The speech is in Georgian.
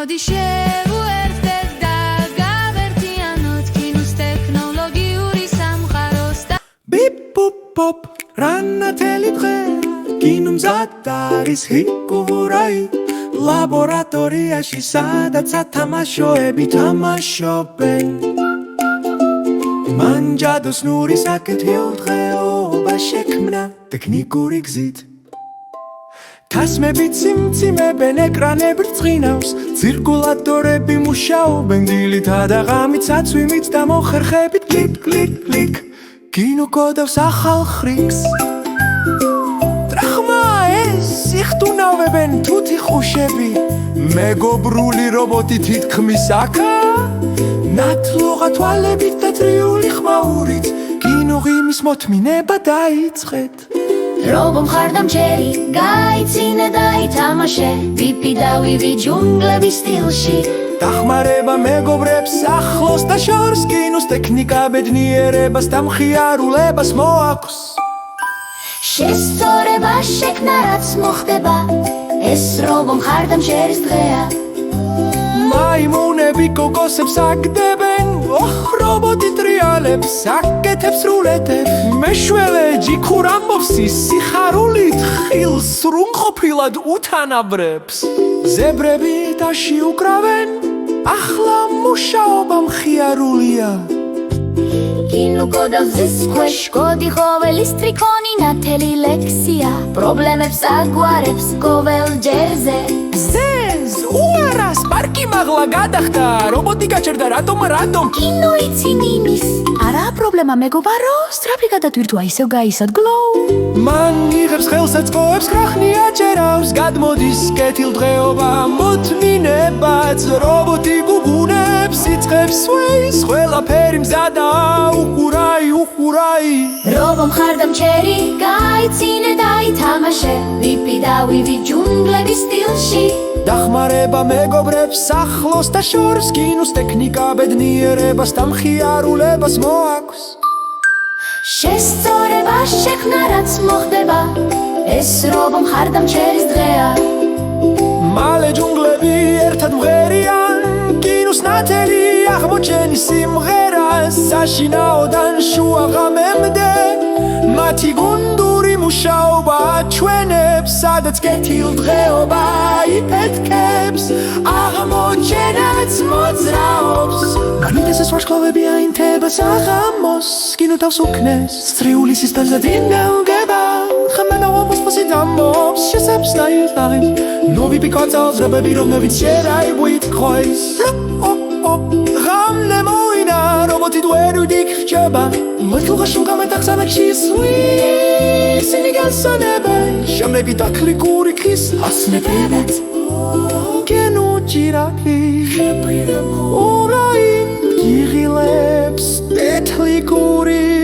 მოდი შევუერთდეთ და გავერთიანოთ კინოს ტექნოლოგიური სამყაროს და Bip bop bop რანათელი დღე კინო მზად არის ჰიპურაი ლაბორატორიაში სადაც ათამაშოები თამაშობენ მან ჯადოსნური საკეთილ დღეობა შექმნა ტექნიკური გზით თასმები ციმციმებენ ეკრანები ბრწყინავს ცირკულატორები მუშაობენ დილითა და ღამით საცვიმით და მოხერხებით კლიკ კლიკ კლიკ კინო კოდავს ახალ ხრიკს ტრახმა ეს იხტუნავებენ თუთი ხუშები მეგობრული რობოტი თითქმის აქა ნათლუღა თვალებით და წრიული ხმაურით კინო ღიმის მოთმინება დაიწყეთ Robom ხარდამჭერი გაიცინე და ითამაშე ვიპი და ვივი ჯუნგლების სტილში დახმარება მეგობრებს ახლოს და შორს კინოს ტექნიკა ბედნიერებას და მხიარულებას მოაქვს შესწორება შექმნა რაც მოხდება ეს Robom ხარდამჭერის დღეა მაიმუნები კოკოსებს აგდებენ რობოტი ტრიალებს აკეთებს სრულეთებს მეშველე ჯიქურ ამბობს სიხარულით ხილს სრულყოფილად უთანაბრებს ზებრები ტაში უკრავენ ახლა მუშაობა მხიარულია კინო კოდავს ქვეშ კოდი ხოველის ტრიქონი ნათელი ლექსია პრობლემებს აგვარებს ყოველ ჯერზე უარას პარკი მაღლა გადახდა რობოტი გაჩერდა რატომ კინო იცინინის არა პრობლემა მეგობარო სწრაფი გადათვირთვა ისევ გაისადგლო მან იღებს ხელსაწყოებს კრახნი აჭერავს გადმოდის კეთილდღეობა მოთმინებაც რობოტი გუგუნებს იწყებს სვეის ყველაფერი მზადა უხურაი Robom ხარდამჭერი გაიცინე და ითამაშე ვიპი და ვივი ჯუნგლების სტილში დახმარება მეგობრებს ახლოს და შორს კინოს ტექნიკა ბედნიერებას და მხიარულებას მოაქვს შესწორება შექმნა რაც მოხდება ეს Robom ხარდამჭერის დღეა მალე ჯუნგლები ერთად მღერიან კინოს ნათელი აღმოჩენის სიმღერა საშინაოდან შუა ღამემდე მათი გუნდური მუშაობა ჩვენებს სადაც კეთილდღეობა იფეთქებს აღმოჩენაც მოძრაობს განვითესეს ვარსკვლავები აინთება საღამოს კინო თავს უქნეს წრიული სისტემზე დინგება ხმენა ვაპოსპოსი დამობს შესებს დაიხარებს ნოვი პიკოცავს რებები რომლებიც შერაიბუით ხოის ღამლე მოინა რობოტი დუერუდიქ რჩება მოთლუღა შუგამეთახსანაკში სვის სინიგანსონებენ შემდეგი დაქლიკური ქის ასნებებად გენუ ჭირაკი ურაი იღილებს ეთლიკური